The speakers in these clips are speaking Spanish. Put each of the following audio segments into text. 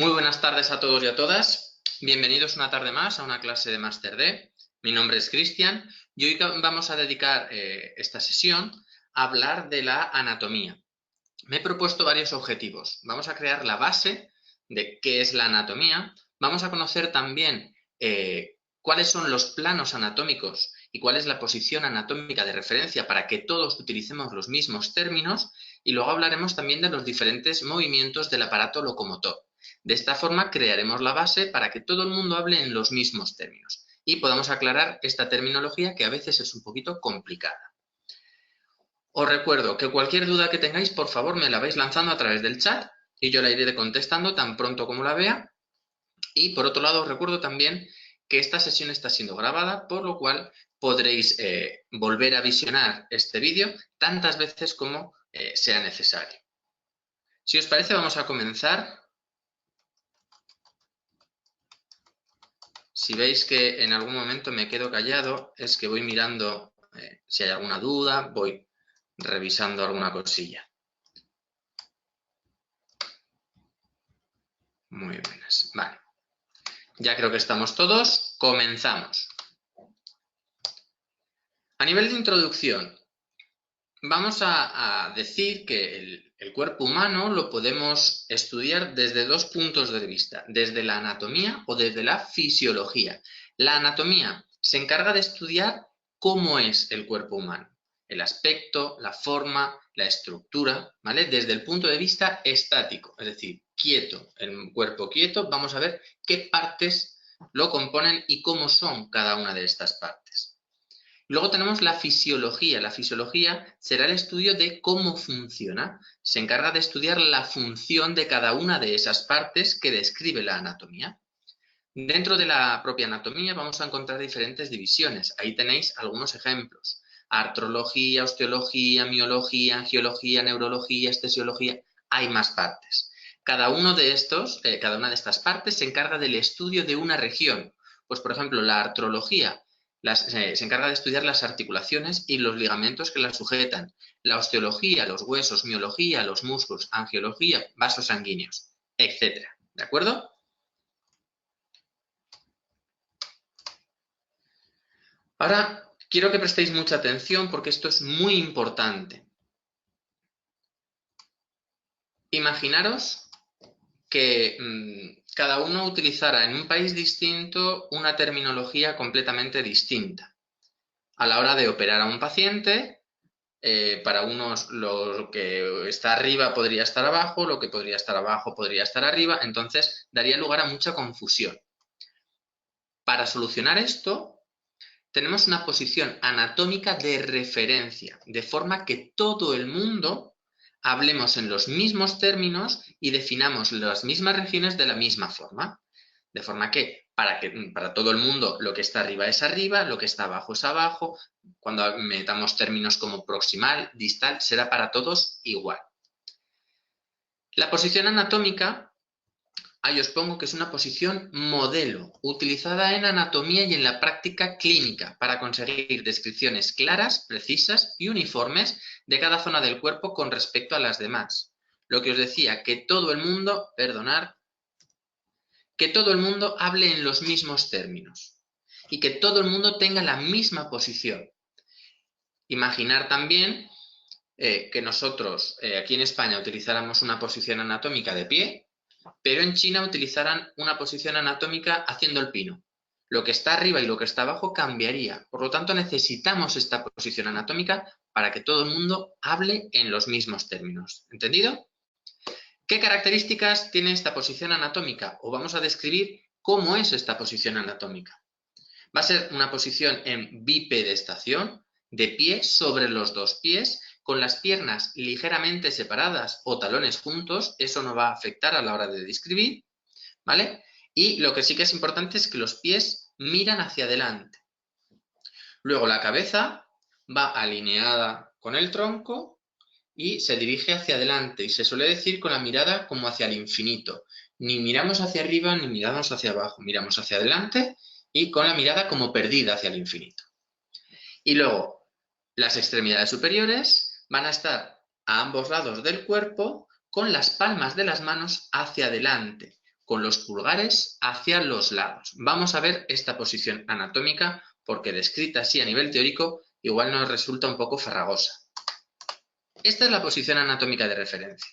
Muy buenas tardes a todos y a todas. Bienvenidos una tarde más a una clase de Máster D. Mi nombre es Cristian y hoy vamos a dedicar esta sesión a hablar de la anatomía. Me he propuesto varios objetivos. Vamos a crear la base de qué es la anatomía. Vamos a conocer también cuáles son los planos anatómicos y cuál es la posición anatómica de referencia para que todos utilicemos los mismos términos. Y luego hablaremos también de los diferentes movimientos del aparato locomotor. De esta forma crearemos la base para que todo el mundo hable en los mismos términos y podamos aclarar esta terminología que a veces es un poquito complicada. Os recuerdo que cualquier duda que tengáis, por favor, me la vais lanzando a través del chat y yo la iré contestando tan pronto como la vea. Y por otro lado, os recuerdo también que esta sesión está siendo grabada, por lo cual podréis volver a visionar este vídeo tantas veces como sea necesario. Si os parece, vamos a comenzar. Si veis que en algún momento me quedo callado, es que voy mirando si hay alguna duda, voy revisando alguna cosilla. Muy buenas. Vale. Ya creo que estamos todos. Comenzamos. A nivel de introducción, vamos a decir que el cuerpo humano lo podemos estudiar desde dos puntos de vista, desde la anatomía o desde la fisiología. La anatomía se encarga de estudiar cómo es el cuerpo humano, el aspecto, la forma, la estructura, ¿vale? Desde el punto de vista estático, es decir, quieto, el cuerpo quieto, vamos a ver qué partes lo componen y cómo son cada una de estas partes. Luego tenemos la fisiología. La fisiología será el estudio de cómo funciona. Se encarga de estudiar la función de cada una de esas partes que describe la anatomía. Dentro de la propia anatomía vamos a encontrar diferentes divisiones. Ahí tenéis algunos ejemplos. Artrología, osteología, miología, angiología, neurología, estesiología. Hay más partes. Cada una de estas partes se encarga del estudio de una región. Pues, por ejemplo, la artrología se encarga de estudiar las articulaciones y los ligamentos que las sujetan. La osteología, los huesos, miología, los músculos, angiología, vasos sanguíneos, etc. ¿De acuerdo? Ahora quiero que prestéis mucha atención porque esto es muy importante. Imaginaros que cada uno utilizara en un país distinto una terminología completamente distinta. A la hora de operar a un paciente, para unos lo que está arriba podría estar abajo, lo que podría estar abajo podría estar arriba, entonces daría lugar a mucha confusión. Para solucionar esto, tenemos una posición anatómica de referencia, de forma que todo el mundo hablemos en los mismos términos y definamos las mismas regiones de la misma forma. De forma que para todo el mundo lo que está arriba, lo que está abajo es abajo. Cuando metamos términos como proximal, distal, será para todos igual. La posición anatómica, ahí os pongo que es una posición modelo, utilizada en anatomía y en la práctica clínica para conseguir descripciones claras, precisas y uniformes de cada zona del cuerpo con respecto a las demás. Lo que os decía, que todo el mundo, que todo el mundo hable en los mismos términos y que todo el mundo tenga la misma posición. Imaginar también que nosotros aquí en España utilizáramos una posición anatómica de pie, pero en China utilizaran una posición anatómica haciendo el pino. Lo que está arriba y lo que está abajo cambiaría. Por lo tanto, necesitamos esta posición anatómica para que todo el mundo hable en los mismos términos. ¿Entendido? ¿Qué características tiene esta posición anatómica? O vamos a describir cómo es esta posición anatómica. Va a ser una posición en bipedestación, de pie sobre los dos pies, con las piernas ligeramente separadas o talones juntos. Eso no va a afectar a la hora de describir, ¿vale? Y lo que sí que es importante es que los pies miran hacia adelante. Luego la cabeza va alineada con el tronco y se dirige hacia adelante. Y se suele decir con la mirada como hacia el infinito. Ni miramos hacia arriba ni miramos hacia abajo. Miramos hacia adelante y con la mirada como perdida hacia el infinito. Y luego, las extremidades superiores van a estar a ambos lados del cuerpo con las palmas de las manos hacia adelante, con los pulgares hacia los lados. Vamos a ver esta posición anatómica porque descrita así a nivel teórico igual nos resulta un poco farragosa. Esta es la posición anatómica de referencia.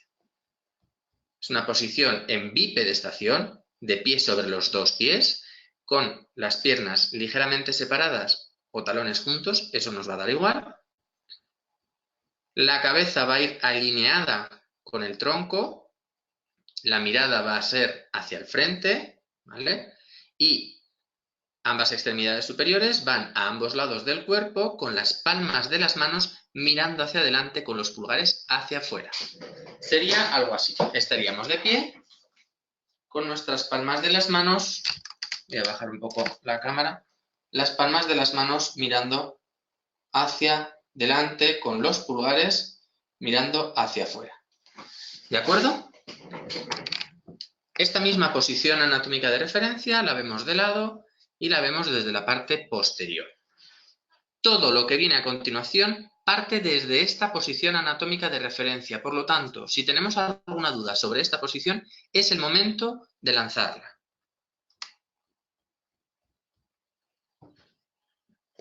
Es una posición en bipedestación, de pie sobre los dos pies, con las piernas ligeramente separadas o talones juntos, eso nos va a dar igual. La cabeza va a ir alineada con el tronco, la mirada va a ser hacia el frente, ¿vale? Y ambas extremidades superiores van a ambos lados del cuerpo con las palmas de las manos mirando hacia adelante con los pulgares hacia afuera. Sería algo así. Estaríamos de pie con nuestras palmas de las manos, voy a bajar un poco la cámara, las palmas de las manos mirando hacia adelante con los pulgares mirando hacia afuera. ¿De acuerdo? Esta misma posición anatómica de referencia la vemos de lado y la vemos desde la parte posterior. Todo lo que viene a continuación parte desde esta posición anatómica de referencia. Por lo tanto, si tenemos alguna duda sobre esta posición, es el momento de lanzarla.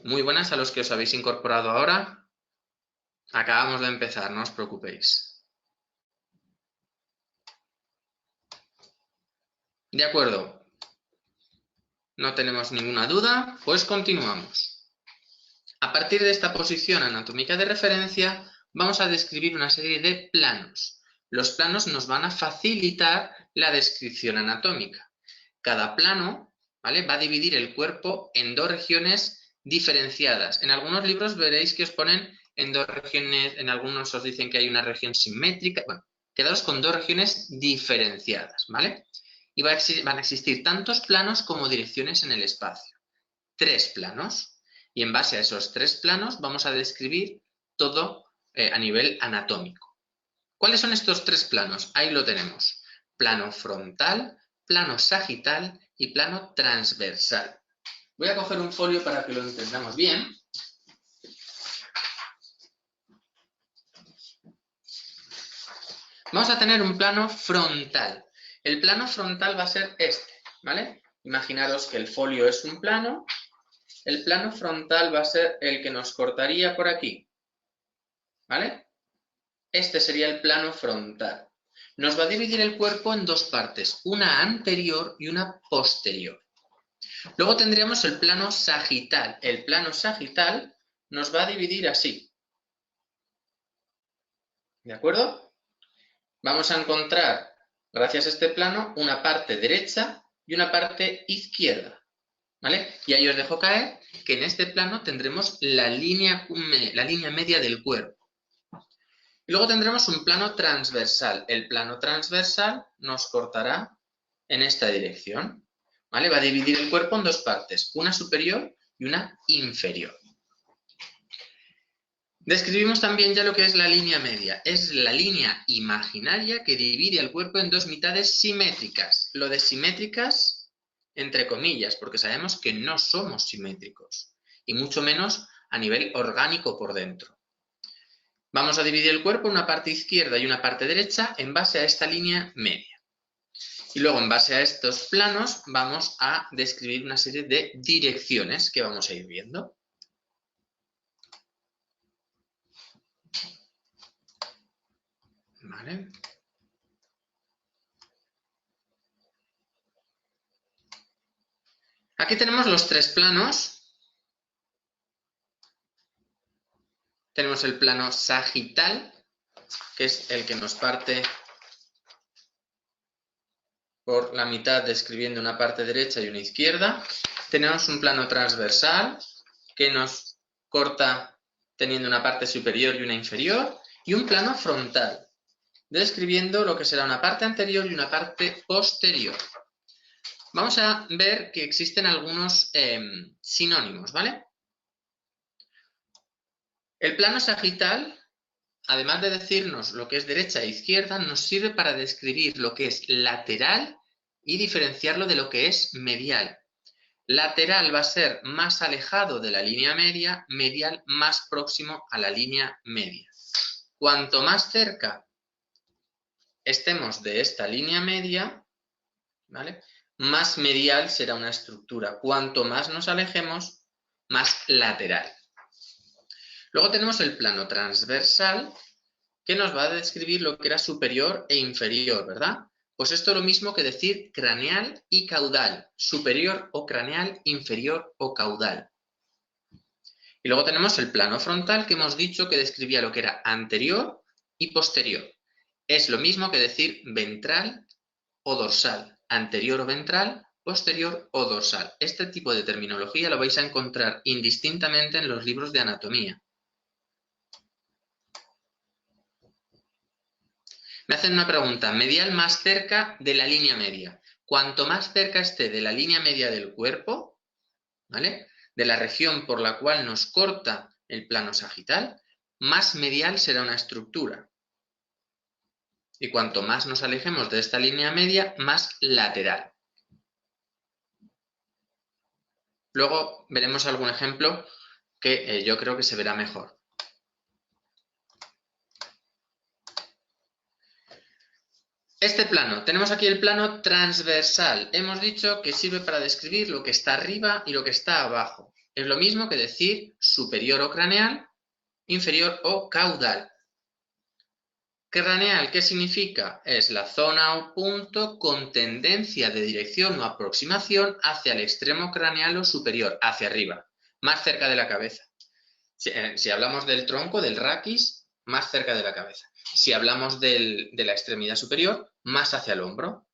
Muy buenas a los que os habéis incorporado ahora. Acabamos de empezar, no os preocupéis. De acuerdo. No tenemos ninguna duda, pues continuamos. A partir de esta posición anatómica de referencia, vamos a describir una serie de planos. Los planos nos van a facilitar la descripción anatómica. Cada plano, ¿vale?, va a dividir el cuerpo en dos regiones diferenciadas. En algunos libros veréis que os ponen en dos regiones, en algunos os dicen que hay una región simétrica. Bueno, quedaos con dos regiones diferenciadas, ¿vale? Y van a existir tantos planos como direcciones en el espacio. 3 planos. Y en base a esos 3 planos vamos a describir todo a nivel anatómico. ¿Cuáles son estos 3 planos? Ahí lo tenemos. Plano frontal, plano sagital y plano transversal. Voy a coger un folio para que lo entendamos bien. Vamos a tener un plano frontal. El plano frontal va a ser este, ¿vale? Imaginaros que el folio es un plano. El plano frontal va a ser el que nos cortaría por aquí, ¿vale? Este sería el plano frontal. Nos va a dividir el cuerpo en dos partes, una anterior y una posterior. Luego tendríamos el plano sagital. El plano sagital nos va a dividir así. ¿De acuerdo? Vamos a encontrar, gracias a este plano, una parte derecha y una parte izquierda, ¿vale? Y ahí os dejo caer que en este plano tendremos la línea media del cuerpo. Y luego tendremos un plano transversal. El plano transversal nos cortará en esta dirección, ¿vale? Va a dividir el cuerpo en dos partes, una superior y una inferior. Describimos también ya lo que es la línea media. Es la línea imaginaria que divide el cuerpo en dos mitades simétricas. Lo de simétricas, entre comillas, porque sabemos que no somos simétricos, y mucho menos a nivel orgánico por dentro. Vamos a dividir el cuerpo en una parte izquierda y una parte derecha en base a esta línea media. Y luego, en base a estos planos, vamos a describir una serie de direcciones que vamos a ir viendo. ¿Vale? Aquí tenemos los 3 planos. Tenemos el plano sagital, que es el que nos parte por la mitad describiendo una parte derecha y una izquierda. Tenemos un plano transversal que nos corta teniendo una parte superior y una inferior. Y un plano frontal, describiendo lo que será una parte anterior y una parte posterior. Vamos a ver que existen algunos sinónimos, ¿vale? El plano sagital, además de decirnos lo que es derecha e izquierda, nos sirve para describir lo que es lateral y diferenciarlo de lo que es medial. Lateral va a ser más alejado de la línea media, medial más próximo a la línea media. Cuanto más cerca estemos de esta línea media, ¿vale? Más medial será una estructura. Cuanto más nos alejemos, más lateral. Luego tenemos el plano transversal, que nos va a describir lo que era superior e inferior, ¿verdad? Pues esto es lo mismo que decir craneal y caudal. Superior o craneal, inferior o caudal. Y luego tenemos el plano frontal, que hemos dicho que describía lo que era anterior y posterior. Es lo mismo que decir ventral o dorsal. Anterior o ventral, posterior o dorsal. Este tipo de terminología lo vais a encontrar indistintamente en los libros de anatomía. Me hacen una pregunta, medial más cerca de la línea media. Cuanto más cerca esté de la línea media del cuerpo, ¿vale?, de la región por la cual nos corta el plano sagital, más medial será una estructura. Y cuanto más nos alejemos de esta línea media, más lateral. Luego veremos algún ejemplo que yo creo que se verá mejor. Este plano, tenemos aquí el plano transversal. Hemos dicho que sirve para describir lo que está arriba y lo que está abajo. Es lo mismo que decir superior o craneal, inferior o caudal. Craneal, ¿qué significa? Es la zona o punto con tendencia de dirección o aproximación hacia el extremo craneal o superior, hacia arriba, más cerca de la cabeza. Si hablamos del tronco, del raquis, más cerca de la cabeza. Si hablamos de la extremidad superior, más hacia el hombro,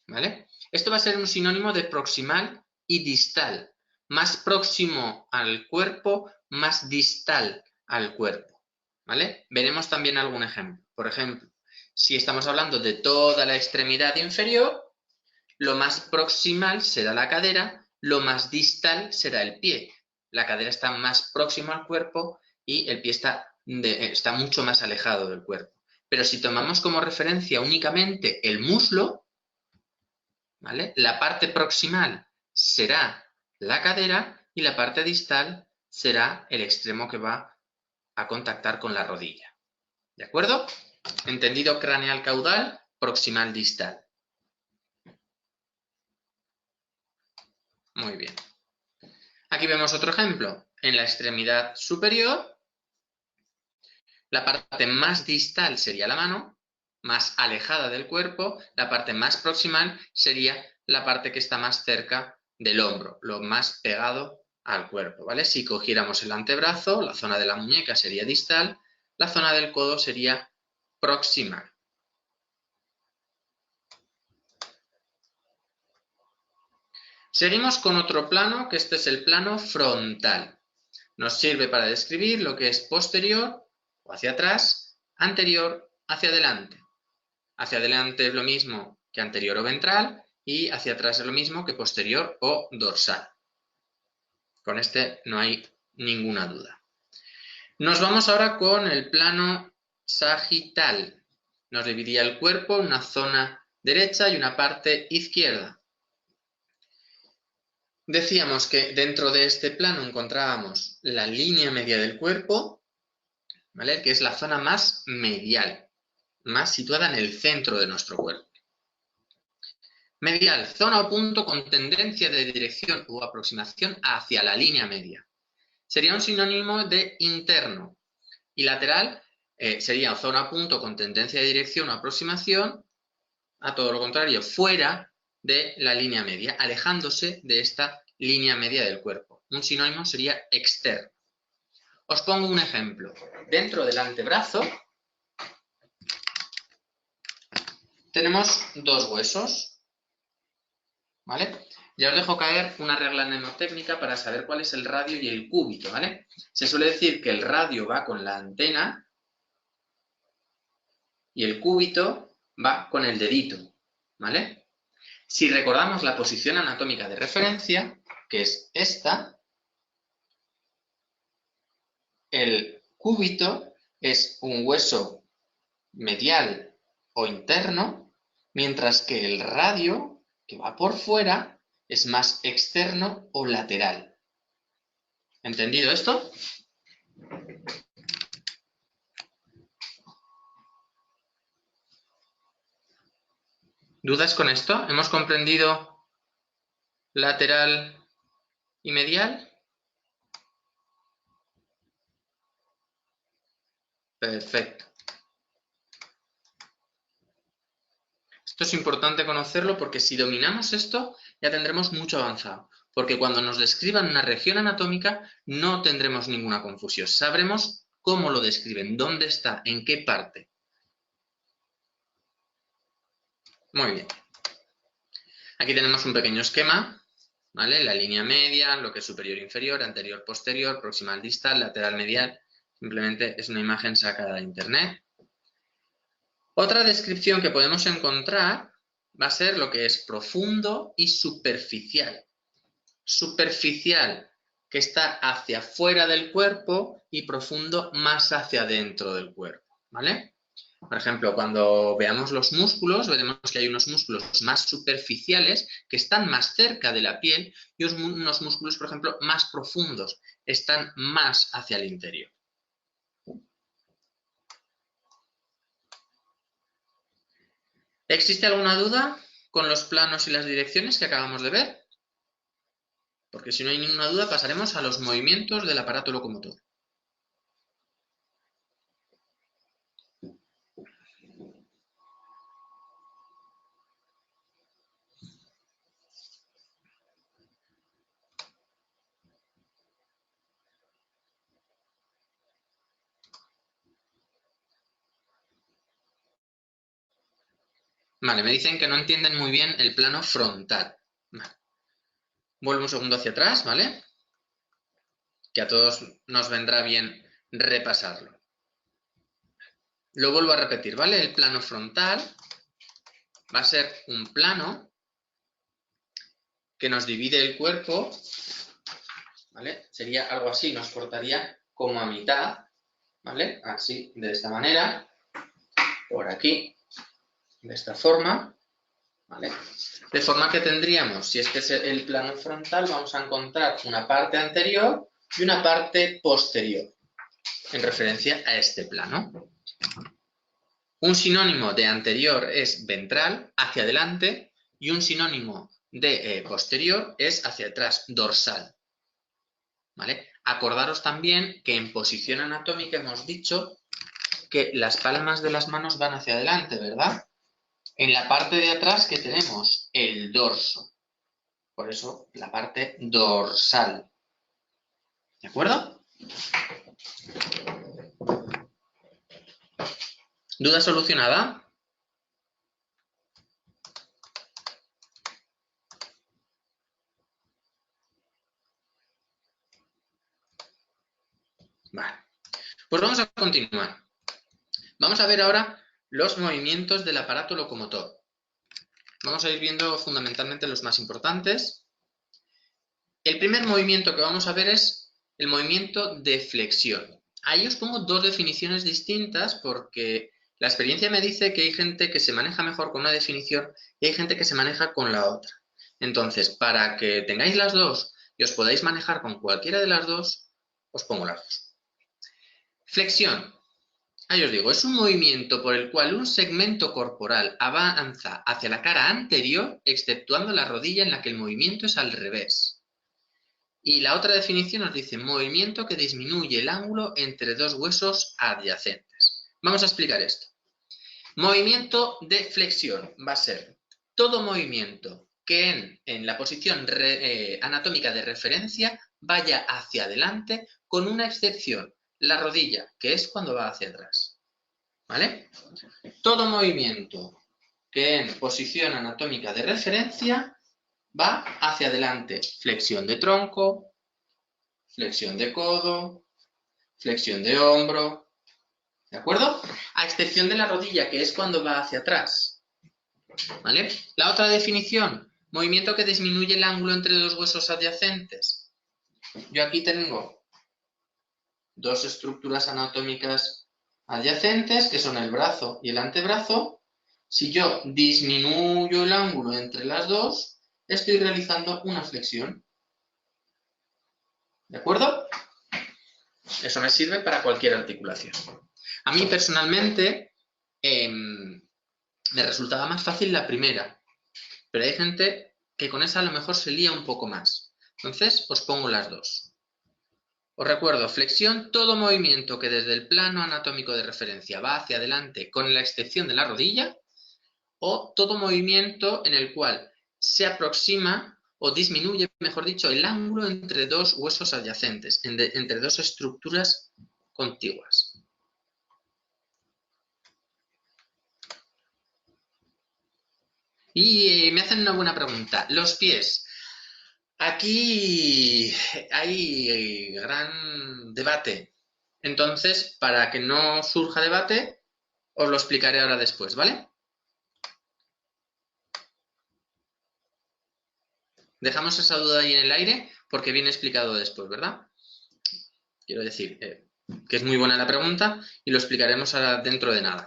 ¿vale? Esto va a ser un sinónimo de proximal y distal. Más próximo al cuerpo, más distal al cuerpo, ¿vale? Veremos también algún ejemplo. Por ejemplo, si estamos hablando de toda la extremidad inferior, lo más proximal será la cadera, lo más distal será el pie. La cadera está más próxima al cuerpo y el pie está mucho más alejado del cuerpo. Pero si tomamos como referencia únicamente el muslo, ¿vale?, la parte proximal será la cadera y la parte distal será el extremo que va a contactar con la rodilla. ¿De acuerdo? Entendido craneal caudal, proximal distal. Muy bien. Aquí vemos otro ejemplo. En la extremidad superior, la parte más distal sería la mano, más alejada del cuerpo. La parte más proximal sería la parte que está más cerca del hombro, lo más pegado al cuerpo, ¿vale? Si cogiéramos el antebrazo, la zona de la muñeca sería distal, la zona del codo sería proximal. Seguimos con otro plano, que este es el plano frontal. Nos sirve para describir lo que es posterior o hacia atrás, anterior hacia adelante. Hacia adelante es lo mismo que anterior o ventral y hacia atrás es lo mismo que posterior o dorsal. Con este no hay ninguna duda. Nos vamos ahora con el plano sagital. Nos dividía el cuerpo en una zona derecha y una parte izquierda. Decíamos que dentro de este plano encontrábamos la línea media del cuerpo, ¿vale?, que es la zona más medial, más situada en el centro de nuestro cuerpo. Medial, zona o punto con tendencia de dirección o aproximación hacia la línea media. Sería un sinónimo de interno. Y lateral sería zona o punto con tendencia de dirección o aproximación, a todo lo contrario, fuera de la línea media, alejándose de esta línea media del cuerpo. Un sinónimo sería externo. Os pongo un ejemplo. Dentro del antebrazo tenemos dos huesos, ¿vale? Ya os dejo caer una regla mnemotécnica para saber cuál es el radio y el cúbito, ¿vale? Se suele decir que el radio va con la antena y el cúbito va con el dedito, ¿vale? Si recordamos la posición anatómica de referencia, que es esta, el cúbito es un hueso medial o interno, mientras que el radio, que va por fuera, es más externo o lateral. ¿Entendido esto? ¿Dudas con esto? ¿Hemos comprendido lateral y medial? Perfecto. Esto es importante conocerlo porque si dominamos esto ya tendremos mucho avanzado. Porque cuando nos describan una región anatómica no tendremos ninguna confusión. Sabremos cómo lo describen, dónde está, en qué parte. Muy bien. Aquí tenemos un pequeño esquema, ¿vale? La línea media, lo que es superior, inferior, anterior, posterior, proximal, distal, lateral, medial. Simplemente es una imagen sacada de internet. Otra descripción que podemos encontrar va a ser lo que es profundo y superficial. Superficial, que está hacia fuera del cuerpo, y profundo, más hacia dentro del cuerpo, ¿vale? Por ejemplo, cuando veamos los músculos, veremos que hay unos músculos más superficiales que están más cerca de la piel y unos músculos, por ejemplo, más profundos, están más hacia el interior. ¿Existe alguna duda con los planos y las direcciones que acabamos de ver? Porque si no hay ninguna duda, pasaremos a los movimientos del aparato locomotor. Vale, me dicen que no entienden muy bien el plano frontal. Vale. Vuelvo un segundo hacia atrás, ¿vale? Que a todos nos vendrá bien repasarlo. Lo vuelvo a repetir, ¿vale? El plano frontal va a ser un plano que nos divide el cuerpo, ¿vale? Sería algo así, nos cortaría como a mitad, ¿vale? Así, de esta manera, por aquí, de esta forma, ¿vale? De forma que tendríamos, si este es el plano frontal, vamos a encontrar una parte anterior y una parte posterior, en referencia a este plano. Un sinónimo de anterior es ventral, hacia adelante, y un sinónimo de posterior es hacia atrás, dorsal. ¿Vale? Acordaros también que en posición anatómica hemos dicho que las palmas de las manos van hacia adelante, ¿verdad? En la parte de atrás que tenemos el dorso. Por eso la parte dorsal. ¿De acuerdo? ¿Duda solucionada? Vale. Pues vamos a continuar. Vamos a ver ahora los movimientos del aparato locomotor. Vamos a ir viendo fundamentalmente los más importantes. El primer movimiento que vamos a ver es el movimiento de flexión. Ahí os pongo dos definiciones distintas porque la experiencia me dice que hay gente que se maneja mejor con una definición y hay gente que se maneja con la otra. Entonces, para que tengáis las dos y os podáis manejar con cualquiera de las dos, os pongo las dos. Flexión. Ahí os digo, es un movimiento por el cual un segmento corporal avanza hacia la cara anterior, exceptuando la rodilla en la que el movimiento es al revés. Y la otra definición nos dice movimiento que disminuye el ángulo entre dos huesos adyacentes. Vamos a explicar esto. Movimiento de flexión va a ser todo movimiento que en la posición anatómica de referencia vaya hacia adelante con una excepción, la rodilla, que es cuando va hacia atrás. ¿Vale? Todo movimiento que en posición anatómica de referencia va hacia adelante. Flexión de tronco, flexión de codo, flexión de hombro, ¿de acuerdo? A excepción de la rodilla, que es cuando va hacia atrás, ¿vale? La otra definición, movimiento que disminuye el ángulo entre dos huesos adyacentes. Yo aquí tengo dos estructuras anatómicas adyacentes, que son el brazo y el antebrazo. Si yo disminuyo el ángulo entre las dos, estoy realizando una flexión. ¿De acuerdo? Eso me sirve para cualquier articulación. A mí personalmente me resultaba más fácil la primera, Pero hay gente que con esa a lo mejor se lía un poco más. Entonces, os pongo las dos. Os recuerdo, flexión, todo movimiento que desde el plano anatómico de referencia va hacia adelante con la excepción de la rodilla, o todo movimiento en el cual se aproxima o disminuye, mejor dicho, el ángulo entre dos huesos adyacentes, entre dos estructuras contiguas. Y me hacen una buena pregunta. Los pies. Aquí hay gran debate. Entonces, para que no surja debate, os lo explicaré ahora después, ¿vale? Dejamos esa duda ahí en el aire porque viene explicado después, ¿verdad? Quiero decir que es muy buena la pregunta y lo explicaremos ahora dentro de nada.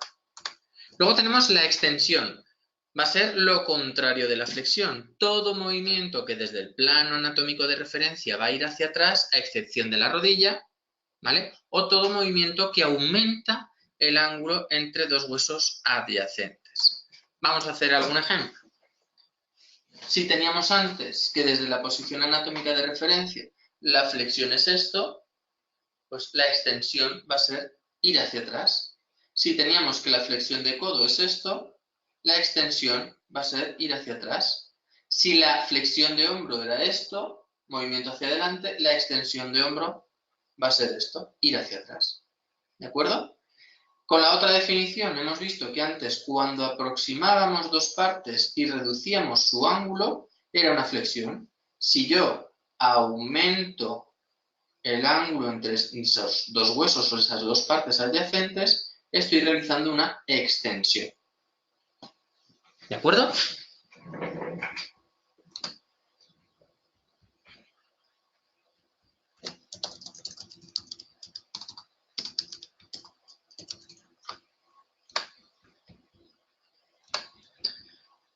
Luego tenemos la extensión. Va a ser lo contrario de la flexión. Todo movimiento que desde el plano anatómico de referencia va a ir hacia atrás, a excepción de la rodilla, ¿vale? O todo movimiento que aumenta el ángulo entre dos huesos adyacentes. Vamos a hacer algún ejemplo. Si teníamos antes que desde la posición anatómica de referencia la flexión es esto, pues la extensión va a ser ir hacia atrás. Si teníamos que la flexión de codo es esto, la extensión va a ser ir hacia atrás. Si la flexión de hombro era esto, movimiento hacia adelante, la extensión de hombro va a ser esto, ir hacia atrás. ¿De acuerdo? Con la otra definición hemos visto que antes cuando aproximábamos dos partes y reducíamos su ángulo, era una flexión. Si yo aumento el ángulo entre esos dos huesos o esas dos partes adyacentes, estoy realizando una extensión. ¿De acuerdo?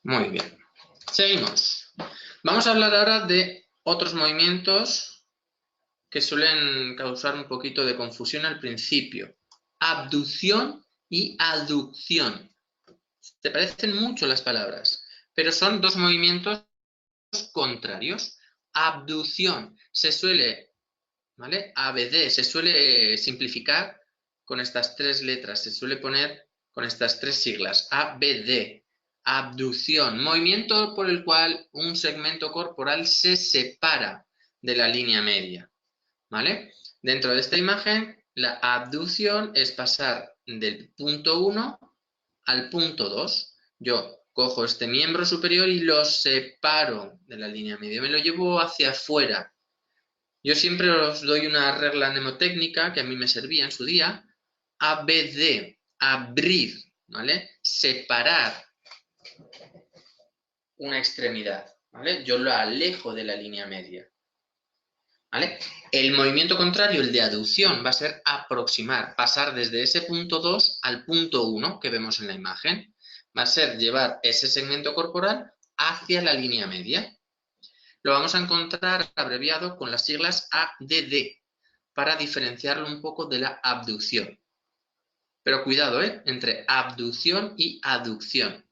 Muy bien. Seguimos. Vamos a hablar ahora de otros movimientos que suelen causar un poquito de confusión al principio. Abducción y aducción. Te parecen mucho las palabras, pero son dos movimientos contrarios. Abducción se suele, ¿vale? ABD se suele simplificar con estas tres letras, se suele poner con estas tres siglas, ABD. Abducción, movimiento por el cual un segmento corporal se separa de la línea media, ¿vale? Dentro de esta imagen, la abducción es pasar del punto 1 al punto 2. Yo cojo este miembro superior y lo separo de la línea media, me lo llevo hacia afuera. Yo siempre os doy una regla mnemotécnica que a mí me servía en su día. ABD, abrir, ¿vale? Separar una extremidad, ¿vale? Yo lo alejo de la línea media, ¿vale? El movimiento contrario, el de aducción, va a ser aproximar, pasar desde ese punto 2 al punto 1 que vemos en la imagen. Va a ser llevar ese segmento corporal hacia la línea media. Lo vamos a encontrar abreviado con las siglas ADD, para diferenciarlo un poco de la abducción. Pero cuidado, entre abducción y aducción.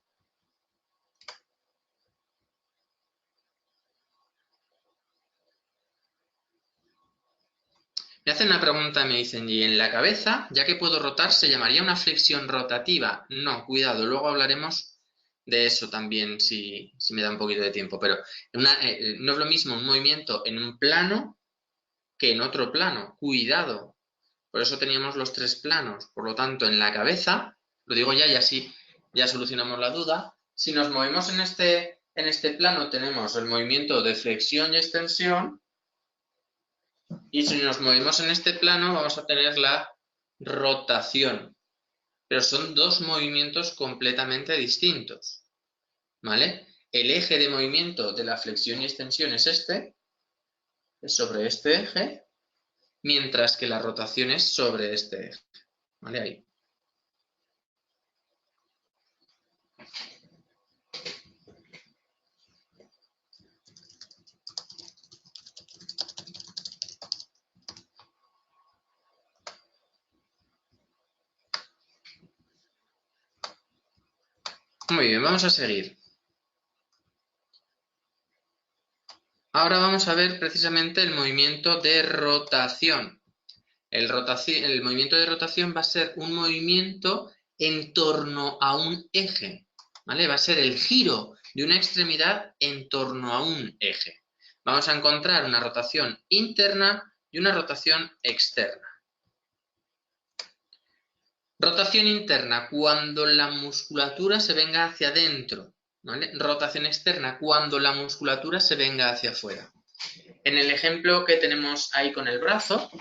Me hacen una pregunta y me dicen, ¿y en la cabeza, ya que puedo rotar, se llamaría una flexión rotativa? No, cuidado, luego hablaremos de eso también si me da un poquito de tiempo. Pero no es lo mismo un movimiento en un plano que en otro plano. Cuidado. Por eso teníamos los tres planos. Por lo tanto, en la cabeza, lo digo ya y así ya solucionamos la duda. Si nos movemos en este plano, tenemos el movimiento de flexión y extensión. Y si nos movemos en este plano, vamos a tener la rotación. Pero son dos movimientos completamente distintos, ¿vale? El eje de movimiento de la flexión y extensión es sobre este eje, mientras que la rotación es sobre este eje, ¿vale? Ahí. Muy bien, vamos a seguir. Ahora vamos a ver precisamente el movimiento de rotación. El movimiento de rotación va a ser un movimiento en torno a un eje, ¿vale? Va a ser el giro de una extremidad en torno a un eje. Vamos a encontrar una rotación interna y una rotación externa. Rotación interna, cuando la musculatura se venga hacia adentro, ¿vale? Rotación externa, cuando la musculatura se venga hacia afuera. En el ejemplo que tenemos ahí con el brazo,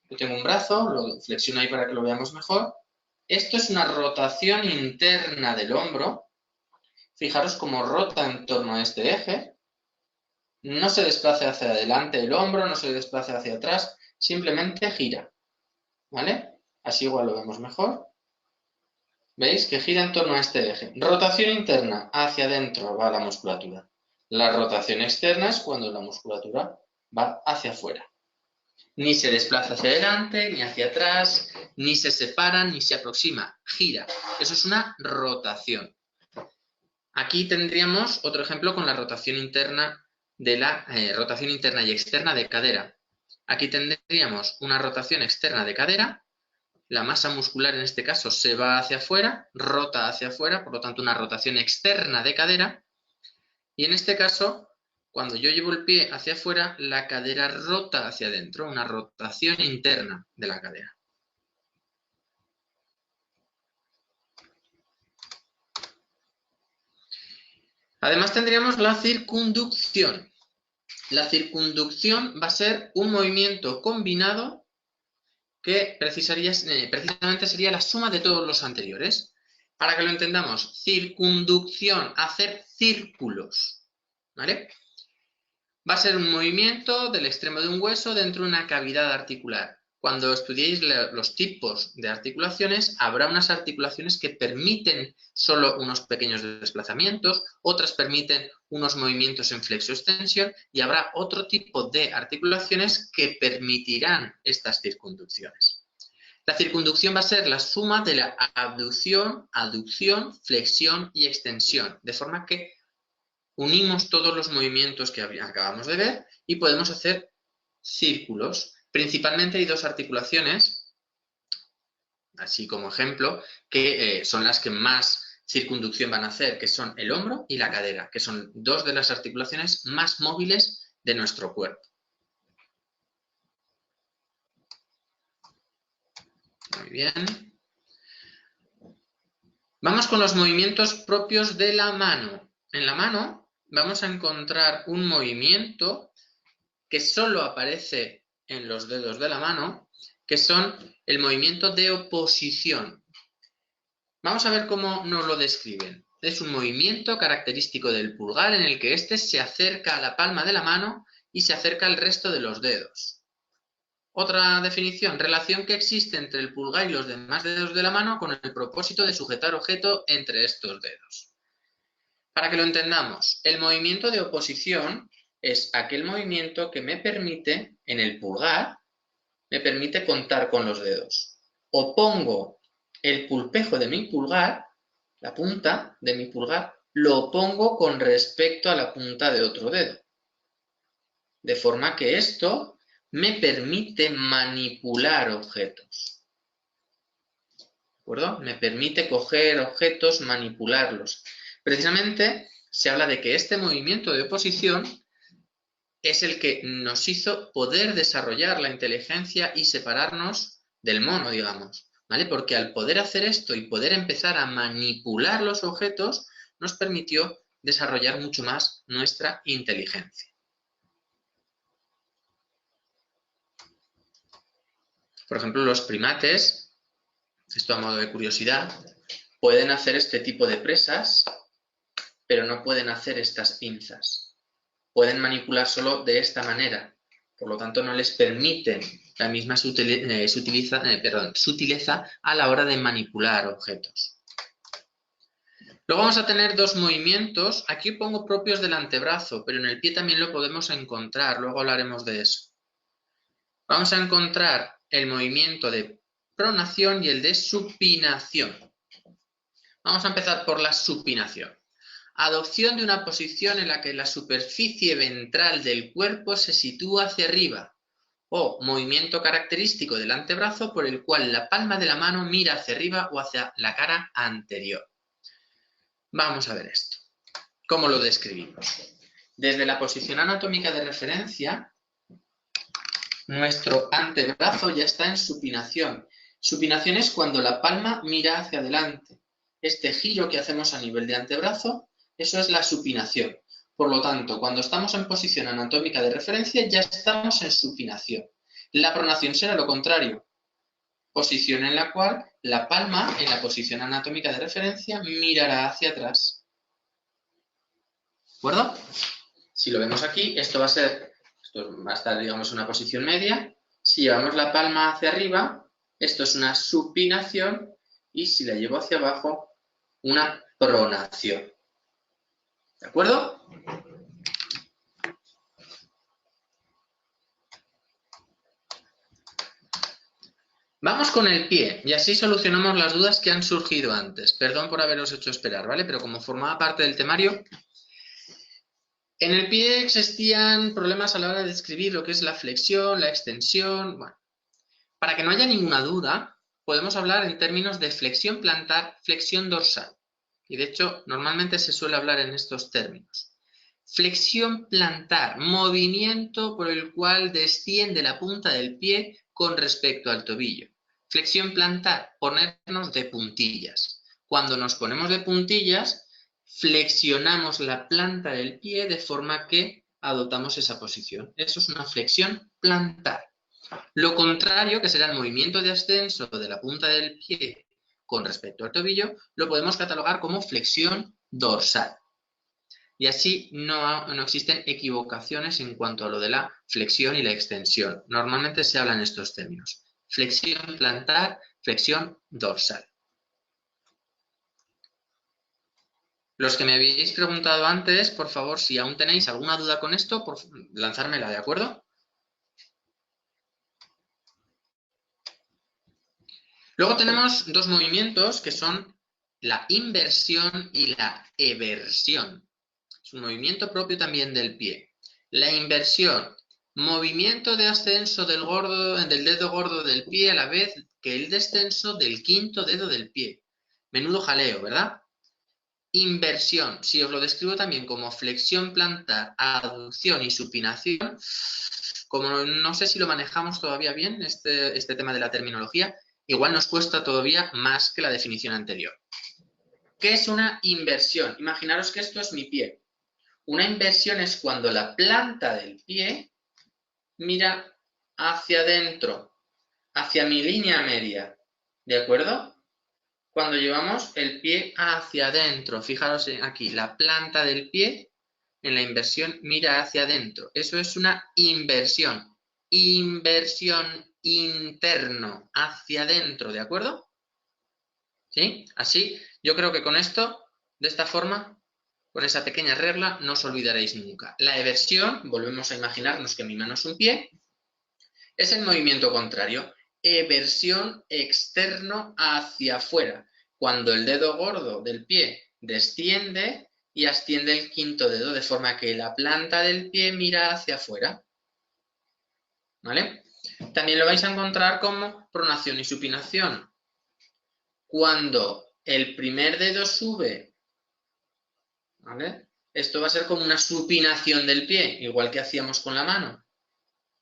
yo tengo un brazo, lo flexiono ahí para que lo veamos mejor. Esto es una rotación interna del hombro. Fijaros cómo rota en torno a este eje. No se desplaza hacia adelante el hombro, no se desplaza hacia atrás, simplemente gira, ¿vale? Así igual lo vemos mejor. ¿Veis? Que gira en torno a este eje. Rotación interna, hacia adentro va la musculatura. La rotación externa es cuando la musculatura va hacia afuera. Ni se desplaza hacia adelante, ni hacia atrás, ni se separa, ni se aproxima. Gira. Eso es una rotación. Aquí tendríamos otro ejemplo con la rotación interna rotación interna y externa de cadera. Aquí tendríamos una rotación externa de cadera. La masa muscular en este caso se va hacia afuera, rota hacia afuera, por lo tanto una rotación externa de cadera. Y en este caso, cuando yo llevo el pie hacia afuera, la cadera rota hacia adentro, una rotación interna de la cadera. Además tendríamos la circunducción. La circunducción va a ser un movimiento combinado que precisamente sería la suma de todos los anteriores. Para que lo entendamos, circunducción, hacer círculos, ¿vale? Va a ser un movimiento del extremo de un hueso dentro de una cavidad articular. Cuando estudiéis los tipos de articulaciones, habrá unas articulaciones que permiten solo unos pequeños desplazamientos, otras permiten unos movimientos en flexo-extensión y habrá otro tipo de articulaciones que permitirán estas circunducciones. La circunducción va a ser la suma de la abducción, aducción, flexión y extensión, de forma que unimos todos los movimientos que acabamos de ver y podemos hacer círculos. Principalmente hay dos articulaciones, así como ejemplo, que son las que más circunducción van a hacer, que son el hombro y la cadera, que son dos de las articulaciones más móviles de nuestro cuerpo. Muy bien. Vamos con los movimientos propios de la mano. En la mano vamos a encontrar un movimiento que solo aparece en los dedos de la mano, que son el movimiento de oposición. Vamos a ver cómo nos lo describen. Es un movimiento característico del pulgar en el que éste se acerca a la palma de la mano y se acerca al resto de los dedos. Otra definición, relación que existe entre el pulgar y los demás dedos de la mano con el propósito de sujetar objeto entre estos dedos. Para que lo entendamos, el movimiento de oposición es aquel movimiento que me permite, en el pulgar, me permite contar con los dedos. Opongo el pulpejo de mi pulgar, la punta de mi pulgar, lo opongo con respecto a la punta de otro dedo. De forma que esto me permite manipular objetos. ¿De acuerdo? Me permite coger objetos, manipularlos. Precisamente se habla de que este movimiento de oposición es el que nos hizo poder desarrollar la inteligencia y separarnos del mono, digamos, ¿vale? Porque al poder hacer esto y poder empezar a manipular los objetos, nos permitió desarrollar mucho más nuestra inteligencia. Por ejemplo, los primates, esto a modo de curiosidad, pueden hacer este tipo de presas, pero no pueden hacer estas pinzas. Pueden manipular solo de esta manera, por lo tanto no les permiten la misma sutileza a la hora de manipular objetos. Luego vamos a tener dos movimientos, aquí pongo propios del antebrazo, pero en el pie también lo podemos encontrar, luego hablaremos de eso. Vamos a encontrar el movimiento de pronación y el de supinación. Vamos a empezar por la supinación. Adopción de una posición en la que la superficie ventral del cuerpo se sitúa hacia arriba. O movimiento característico del antebrazo por el cual la palma de la mano mira hacia arriba o hacia la cara anterior. Vamos a ver esto. ¿Cómo lo describimos? Desde la posición anatómica de referencia, nuestro antebrazo ya está en supinación. Supinación es cuando la palma mira hacia adelante. Este giro que hacemos a nivel de antebrazo, eso es la supinación. Por lo tanto, cuando estamos en posición anatómica de referencia, ya estamos en supinación. La pronación será lo contrario. Posición en la cual la palma, en la posición anatómica de referencia, mirará hacia atrás. ¿De acuerdo? Si lo vemos aquí, esto va a estar, digamos, en una posición media. Si llevamos la palma hacia arriba, esto es una supinación, y si la llevo hacia abajo, una pronación. ¿De acuerdo? Vamos con el pie, y así solucionamos las dudas que han surgido antes. Perdón por haberos hecho esperar, ¿vale? Pero como formaba parte del temario, en el pie existían problemas a la hora de describir lo que es la flexión, la extensión. Bueno, para que no haya ninguna duda, podemos hablar en términos de flexión plantar, flexión dorsal. Y de hecho, normalmente se suele hablar en estos términos. Flexión plantar, movimiento por el cual desciende la punta del pie con respecto al tobillo. Flexión plantar, ponernos de puntillas. Cuando nos ponemos de puntillas, flexionamos la planta del pie de forma que adoptamos esa posición. Eso es una flexión plantar. Lo contrario, que será el movimiento de ascenso de la punta del pie con respecto al tobillo, lo podemos catalogar como flexión dorsal. Y así no existen equivocaciones en cuanto a lo de la flexión y la extensión. Normalmente se habla en estos términos. Flexión plantar, flexión dorsal. Los que me habéis preguntado antes, por favor, si aún tenéis alguna duda con esto, lanzármela, ¿de acuerdo? Luego tenemos dos movimientos que son la inversión y la eversión. Es un movimiento propio también del pie. La inversión, movimiento de ascenso del dedo gordo del pie a la vez que el descenso del quinto dedo del pie. Menudo jaleo, ¿verdad? Inversión, si os lo describo también como flexión plantar, aducción y supinación, como no sé si lo manejamos todavía bien, este tema de la terminología, igual nos cuesta todavía más que la definición anterior. ¿Qué es una inversión? Imaginaros que esto es mi pie. Una inversión es cuando la planta del pie mira hacia adentro, hacia mi línea media, ¿de acuerdo? Cuando llevamos el pie hacia adentro, fijaros aquí, la planta del pie en la inversión mira hacia adentro. Eso es una inversión. Inversión interno, hacia adentro, ¿de acuerdo? ¿Sí? Así, yo creo que con esto, de esta forma, con esa pequeña regla, no os olvidaréis nunca. La eversión, volvemos a imaginarnos que mi mano es un pie, es el movimiento contrario. Eversión externo hacia afuera. Cuando el dedo gordo del pie desciende y asciende el quinto dedo, de forma que la planta del pie mira hacia afuera. ¿Vale? También lo vais a encontrar como pronación y supinación. Cuando el primer dedo sube, ¿vale? Esto va a ser como una supinación del pie, igual que hacíamos con la mano.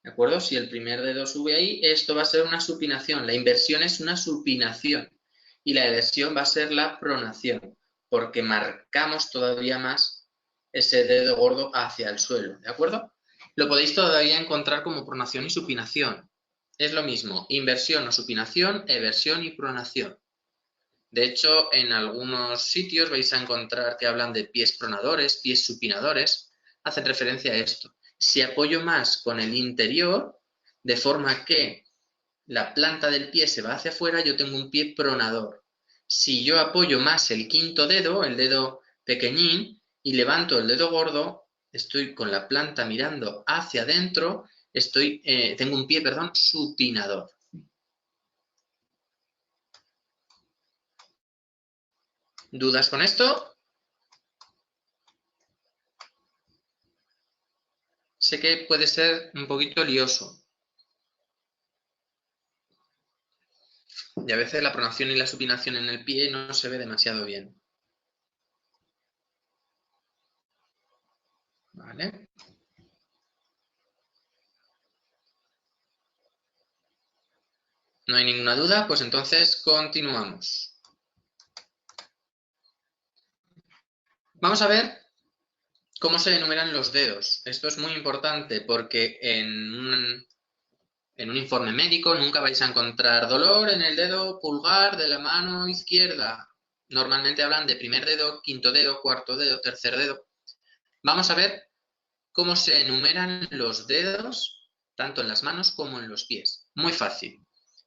¿De acuerdo? Si el primer dedo sube ahí, esto va a ser una supinación. La inversión es una supinación. Y la eversión va a ser la pronación, porque marcamos todavía más ese dedo gordo hacia el suelo. ¿De acuerdo? Lo podéis todavía encontrar como pronación y supinación. Es lo mismo, inversión o supinación, eversión y pronación. De hecho, en algunos sitios vais a encontrar que hablan de pies pronadores, pies supinadores. Hacen referencia a esto. Si apoyo más con el interior, de forma que la planta del pie se va hacia afuera, yo tengo un pie pronador. Si yo apoyo más el quinto dedo, el dedo pequeñín, y levanto el dedo gordo, estoy con la planta mirando hacia adentro, tengo un pie, supinador. ¿Dudas con esto? sé que puede ser un poquito lioso. Y a veces la pronación y la supinación en el pie no se ve demasiado bien. ¿Vale? ¿No hay ninguna duda? Pues entonces continuamos. Vamos a ver cómo se enumeran los dedos. Esto es muy importante porque en un informe médico nunca vais a encontrar dolor en el dedo pulgar de la mano izquierda. Normalmente hablan de primer dedo, quinto dedo, cuarto dedo, tercer dedo. Vamos a ver cómo se enumeran los dedos, tanto en las manos como en los pies. Muy fácil.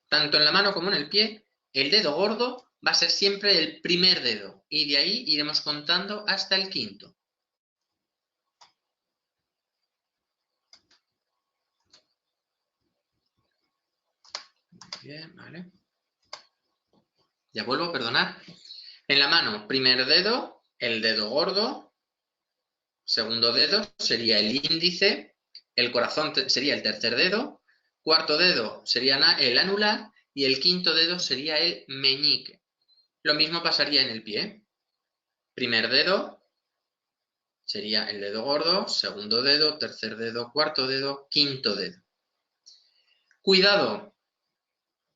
Tanto en la mano como en el pie, el dedo gordo va a ser siempre el primer dedo y de ahí iremos contando hasta el quinto. Bien, vale. Ya vuelvo, perdonad. En la mano, primer dedo, el dedo gordo. Segundo dedo sería el índice. El corazón sería el tercer dedo. Cuarto dedo sería el anular. Y el quinto dedo sería el meñique. Lo mismo pasaría en el pie. Primer dedo sería el dedo gordo. Segundo dedo, tercer dedo, cuarto dedo, quinto dedo. Cuidado.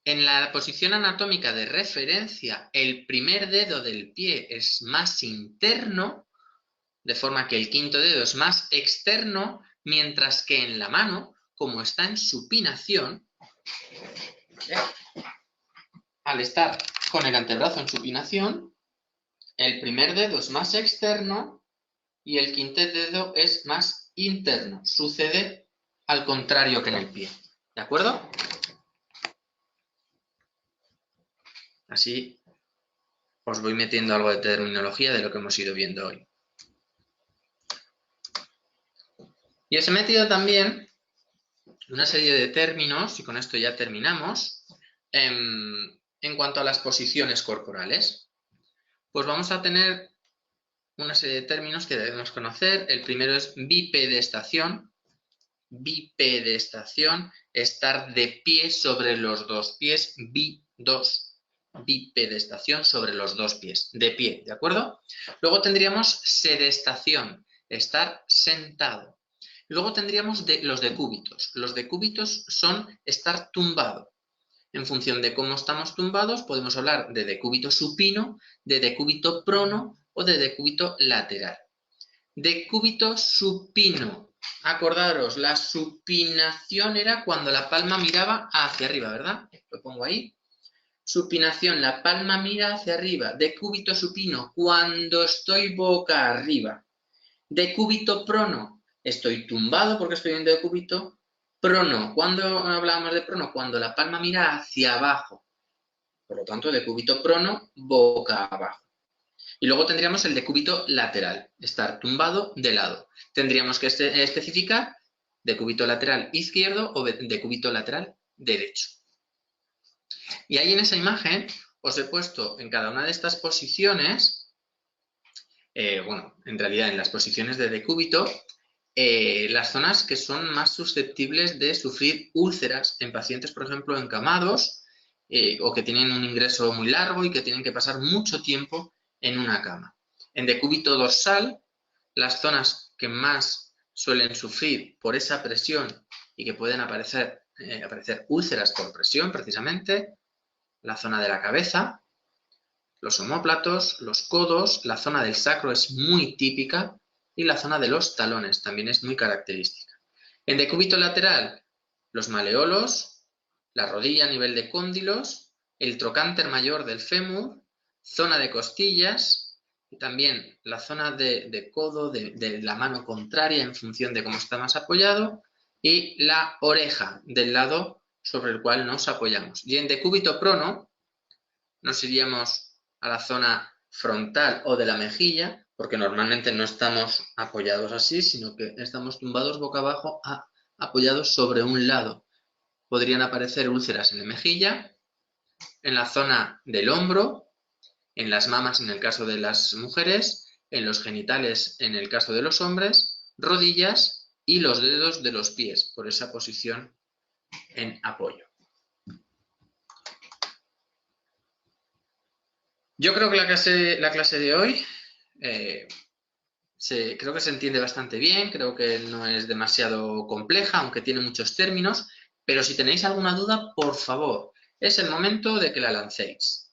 En la posición anatómica de referencia, el primer dedo del pie es más interno, de forma que el quinto dedo es más externo, mientras que en la mano, como está en supinación, al estar con el antebrazo en supinación, el primer dedo es más externo y el quinto dedo es más interno. Sucede al contrario que en el pie. ¿De acuerdo? Así os voy metiendo algo de terminología de lo que hemos ido viendo hoy. Y os he metido también una serie de términos, y con esto ya terminamos, en cuanto a las posiciones corporales. Pues vamos a tener una serie de términos que debemos conocer. El primero es bipedestación. Bipedestación, estar de pie sobre los dos pies, bipedestación sobre los dos pies, de pie, ¿de acuerdo? Luego tendríamos sedestación, estar sentado. Luego tendríamos los decúbitos. Los decúbitos son estar tumbado. En función de cómo estamos tumbados, podemos hablar de decúbito supino, de decúbito prono o de decúbito lateral. Decúbito supino. Acordaros, la supinación era cuando la palma miraba hacia arriba, ¿verdad? Lo pongo ahí. Supinación, la palma mira hacia arriba. Decúbito supino, cuando estoy boca arriba. Decúbito prono, estoy tumbado porque estoy en decúbito. Prono, ¿cuándo hablábamos de prono? Cuando la palma mira hacia abajo. Por lo tanto, decúbito prono, boca abajo. Y luego tendríamos el decúbito lateral, estar tumbado de lado. Tendríamos que especificar decúbito lateral izquierdo o decúbito lateral derecho. Y ahí en esa imagen os he puesto en cada una de estas posiciones, bueno, en realidad en las posiciones de decúbito, las zonas que son más susceptibles de sufrir úlceras en pacientes, por ejemplo, encamados o que tienen un ingreso muy largo y que tienen que pasar mucho tiempo en una cama. En decúbito dorsal, las zonas que más suelen sufrir por esa presión y que pueden aparecer úlceras por presión, precisamente, la zona de la cabeza, los omóplatos, los codos, la zona del sacro es muy típica y la zona de los talones también es muy característica. En decúbito lateral, los maleolos, la rodilla a nivel de cóndilos, el trocánter mayor del fémur, zona de costillas y también la zona de codo de la mano contraria en función de cómo está más apoyado y la oreja del lado sobre el cual nos apoyamos. Y en decúbito prono nos iríamos a la zona frontal o de la mejilla, porque normalmente no estamos apoyados así, sino que estamos tumbados boca abajo apoyados sobre un lado. Podrían aparecer úlceras en la mejilla, en la zona del hombro, en las mamas en el caso de las mujeres, en los genitales en el caso de los hombres, rodillas y los dedos de los pies por esa posición en apoyo. Yo creo que la clase de hoy creo que se entiende bastante bien, creo que no es demasiado compleja, aunque tiene muchos términos, pero si tenéis alguna duda, por favor, es el momento de que la lancéis.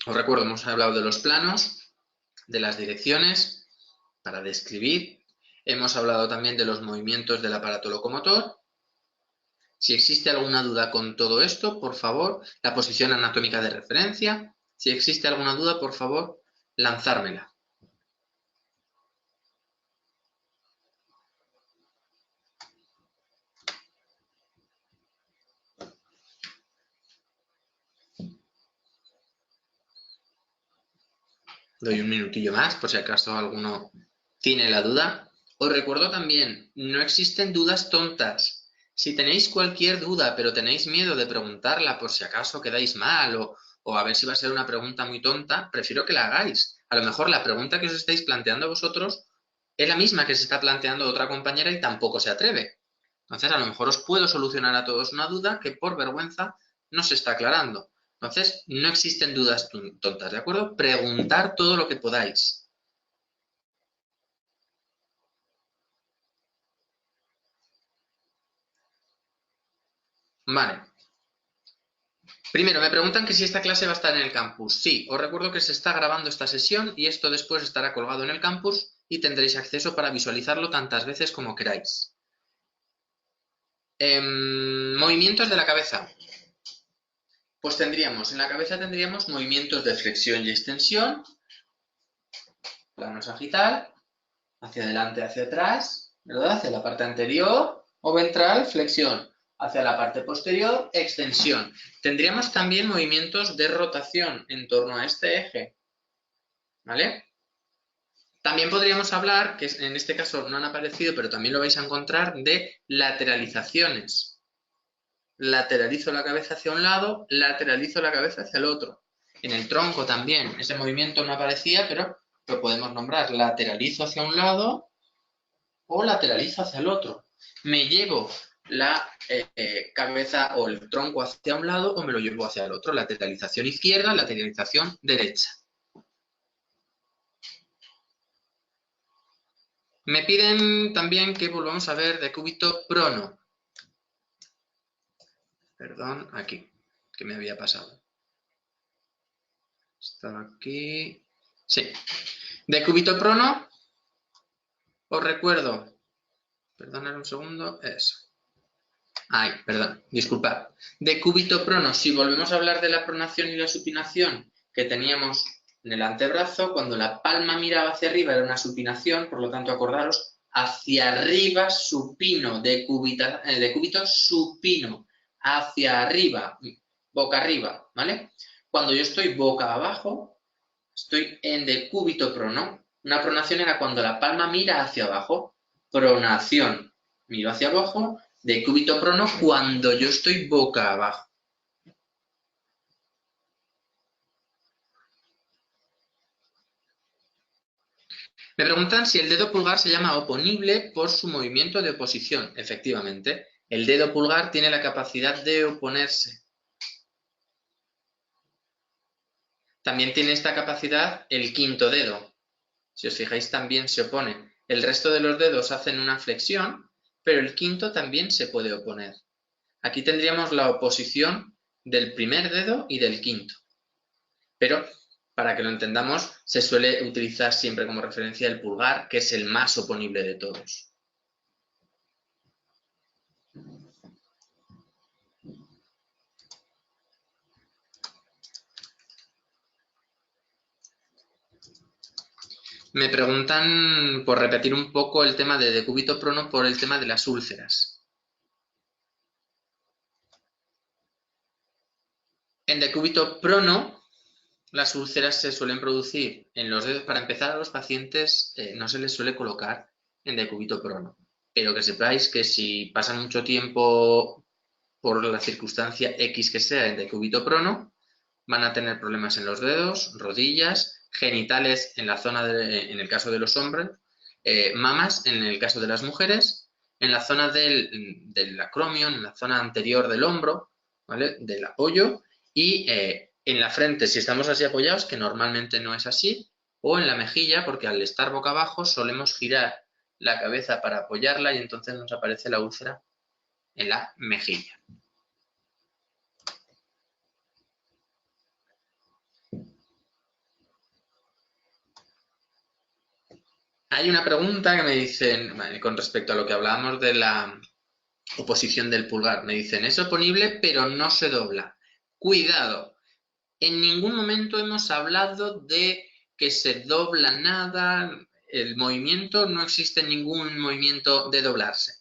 Os recuerdo, hemos hablado de los planos, de las direcciones para describir, hemos hablado también de los movimientos del aparato locomotor. Si existe alguna duda con todo esto, por favor, la posición anatómica de referencia. Si existe alguna duda, por favor, lanzármela. Doy un minutillo más, por si acaso alguno tiene la duda. Os recuerdo también, no existen dudas tontas. Si tenéis cualquier duda, pero tenéis miedo de preguntarla por si acaso quedáis mal o a ver si va a ser una pregunta muy tonta, prefiero que la hagáis. A lo mejor la pregunta que os estáis planteando vosotros es la misma que se está planteando otra compañera y tampoco se atreve. Entonces, a lo mejor os puedo solucionar a todos una duda que por vergüenza no se está aclarando. Entonces, no existen dudas tontas, ¿de acuerdo? Preguntar todo lo que podáis. Vale. Primero, me preguntan que si esta clase va a estar en el campus. Sí, os recuerdo que se está grabando esta sesión y esto después estará colgado en el campus y tendréis acceso para visualizarlo tantas veces como queráis. Movimientos de la cabeza. Pues en la cabeza tendríamos movimientos de flexión y extensión, plano sagital, hacia adelante, hacia atrás, ¿verdad? Hacia la parte anterior o ventral, flexión. Hacia la parte posterior, extensión. Tendríamos también movimientos de rotación en torno a este eje, ¿vale? También podríamos hablar, que en este caso no han aparecido, pero también lo vais a encontrar, de lateralizaciones. Lateralizo la cabeza hacia un lado, lateralizo la cabeza hacia el otro. En el tronco también, ese movimiento no aparecía, pero lo podemos nombrar. Lateralizo hacia un lado o lateralizo hacia el otro. Me llevo la cabeza o el tronco hacia un lado o me lo llevo hacia el otro. Lateralización izquierda, lateralización derecha. Me piden también que volvamos a ver decúbito prono. Perdón, aquí, que me había pasado. Estaba aquí. Sí. Decúbito prono, os recuerdo. Perdonad un segundo, eso. Ay, perdón, disculpad. Decúbito prono, si volvemos a hablar de la pronación y la supinación que teníamos en el antebrazo, cuando la palma miraba hacia arriba era una supinación, por lo tanto acordaros, hacia arriba supino, decúbito supino, hacia arriba, boca arriba, ¿vale? Cuando yo estoy boca abajo, estoy en decúbito prono. Una pronación era cuando la palma mira hacia abajo, pronación, miro hacia abajo, decúbito prono cuando yo estoy boca abajo. Me preguntan si el dedo pulgar se llama oponible por su movimiento de oposición. Efectivamente, el dedo pulgar tiene la capacidad de oponerse. También tiene esta capacidad el quinto dedo. Si os fijáis, también se opone. El resto de los dedos hacen una flexión, pero el quinto también se puede oponer. Aquí tendríamos la oposición del primer dedo y del quinto. Pero, para que lo entendamos, se suele utilizar siempre como referencia el pulgar, que es el más oponible de todos. Me preguntan por repetir un poco el tema de decúbito prono por el tema de las úlceras. En decúbito prono, las úlceras se suelen producir en los dedos. Para empezar, a los pacientes no se les suele colocar en decúbito prono. Pero que sepáis que si pasan mucho tiempo por la circunstancia X que sea en decúbito prono, van a tener problemas en los dedos, rodillas, genitales en la zona en el caso de los hombres, mamas en el caso de las mujeres, en la zona del acromion, en la zona anterior del hombro, ¿vale? Del apoyo, y en la frente si estamos así apoyados, que normalmente no es así, o en la mejilla, porque al estar boca abajo solemos girar la cabeza para apoyarla y entonces nos aparece la úlcera en la mejilla. Hay una pregunta que me dicen, con respecto a lo que hablábamos de la oposición del pulgar. Me dicen, es oponible pero no se dobla. Cuidado, en ningún momento hemos hablado de que se dobla nada, el movimiento, no existe ningún movimiento de doblarse.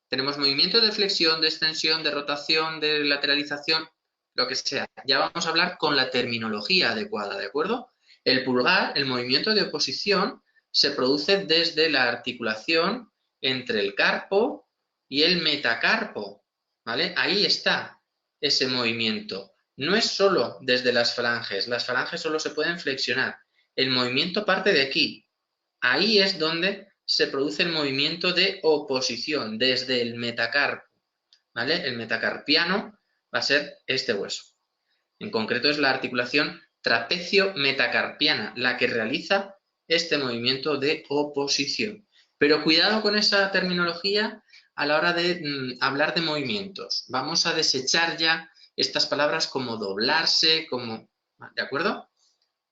Tenemos movimiento de flexión, de extensión, de rotación, de lateralización, lo que sea. Ya vamos a hablar con la terminología adecuada, ¿de acuerdo? El pulgar, el movimiento de oposición, se produce desde la articulación entre el carpo y el metacarpo, ¿vale? Ahí está ese movimiento. No es solo desde las falanges solo se pueden flexionar. El movimiento parte de aquí. Ahí es donde se produce el movimiento de oposición, desde el metacarpo, ¿vale? El metacarpiano va a ser este hueso. En concreto es la articulación trapecio-metacarpiana, la que realiza este movimiento de oposición. Pero cuidado con esa terminología a la hora de hablar de movimientos. Vamos a desechar ya estas palabras como doblarse, como... ¿De acuerdo?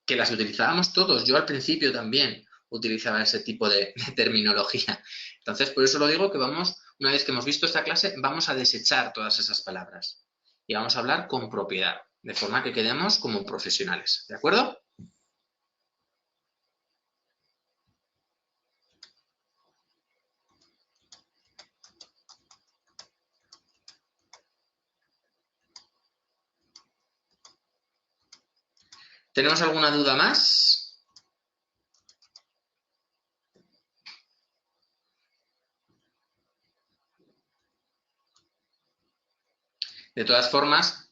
Que las utilizábamos todos. Yo al principio también utilizaba ese tipo de terminología. Entonces, por eso lo digo que vamos, una vez que hemos visto esta clase, vamos a desechar todas esas palabras. Y vamos a hablar con propiedad, de forma que quedemos como profesionales. ¿De acuerdo? ¿Tenemos alguna duda más? De todas formas,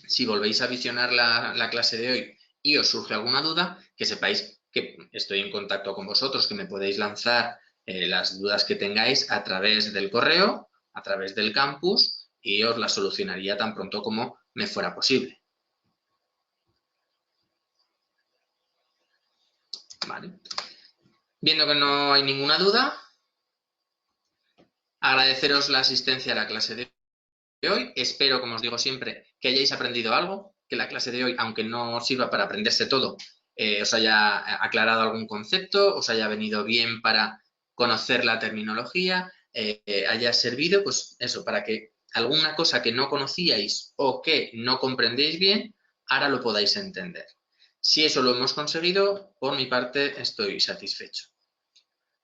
si volvéis a visionar la clase de hoy y os surge alguna duda, que sepáis que estoy en contacto con vosotros, que me podéis lanzar las dudas que tengáis a través del correo, a través del campus, y os las solucionaría tan pronto como me fuera posible. ¿Vale? Viendo que no hay ninguna duda, agradeceros la asistencia a la clase de hoy. Espero, como os digo siempre, que hayáis aprendido algo, que la clase de hoy, aunque no sirva para aprenderse todo, os haya aclarado algún concepto, os haya venido bien para conocer la terminología, haya servido, pues eso, para que alguna cosa que no conocíais o que no comprendéis bien, ahora lo podáis entender. Si eso lo hemos conseguido, por mi parte estoy satisfecho.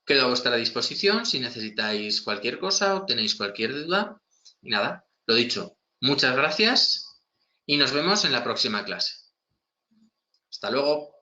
Quedo a vuestra disposición si necesitáis cualquier cosa o tenéis cualquier duda. Y nada, lo dicho, muchas gracias y nos vemos en la próxima clase. Hasta luego.